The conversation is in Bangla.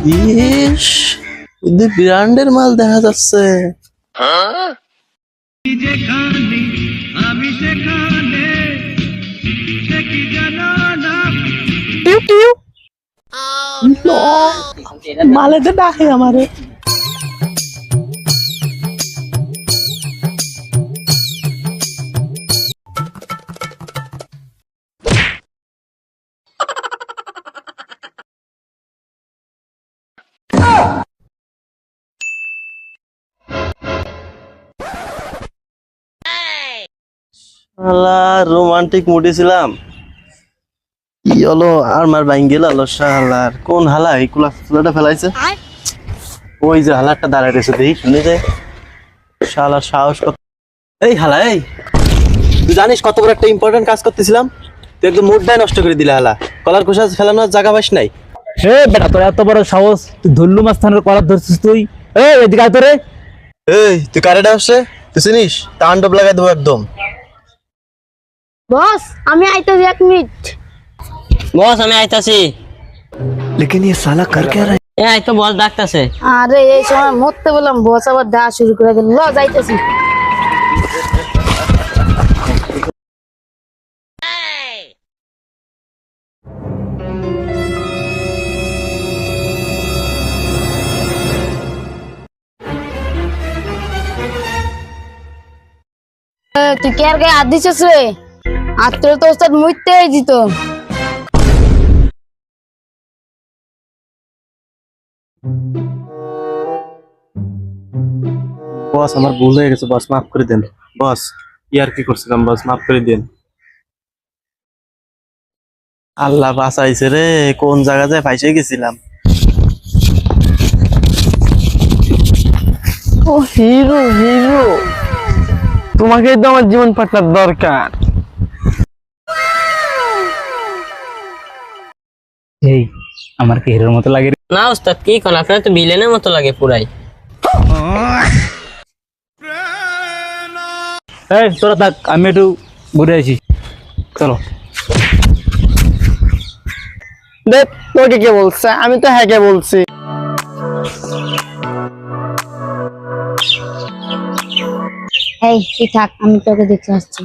ইস, ব্র্যান্ডের মাল দেখা যাচ্ছে। মালেতে ডাকে আমারে। রোমান্টিক মুডে ছিলাম, কি হলো আর মার বাইন গেল। শালার কোন হালা এই কুলাটা ফেলাইছে? ওই যে হালারটা দাঁড়ায় রয়েছে, দেখি শুনে যায়। শালার সাহস কত! এই হালা, এই তুই জানিস কত বড় একটা ইম্পর্টেন্ট কাজ করতেছিলাম, তুই একদম মুডটাই নষ্ট করে দিলে। হালা কলার খোসা ফেলানোর জায়গা পাস নাই। হে বেটা, তোর এত বড় সাহস, তুই ধুল্লু মাস্তানের কলার ধরছিস তুই? এই এদিকে আয় তো রে। এই তুই কারেটা আসছে, তুই চিনিস? তাণ্ডব লাগাই দেবো একদম। বস আমি আইতাছি, 1 মিনিট। বস আমি আইতাছি। लेकिन ये साला कर क्या रहा है? এ আই তো বস ডাকতাছে। আরে এই সময় মরতে বললাম, বস আবার দেওয়া শুরু করে দিল। ল যাইতাছি। তুই কে আর গায়ে হাত দিছিস রে? আত্মীয় তো ওস্তাদ মুইতে দিত। বস আমার ভুল হয়ে গেছে, বস মাফ করে দেন। বস ইয়ার কি করছিলাম, বস মাফ করে দেন। আল্লাহ বাঁচাইছে রে, কোন জায়গায় ফাইসে গেছিলাম। ও হিরো, হিরো, তোমাকেই তো আমার জীবন পার্টনার দরকার। এই আমার কি হিরোর মতো লাগে? না ওস্তাদ কি কোন, আপনার তো ভিলেনের মতো লাগে পুরাই। এই তোরা থাক, আমি একটু ঘুরে আসি, চলো। দেখ তোকে কে বলছে? আমি তো হ্যাঁ কে বলছি। এই তুই থাক, আমি তোকে দেখতে আসছি।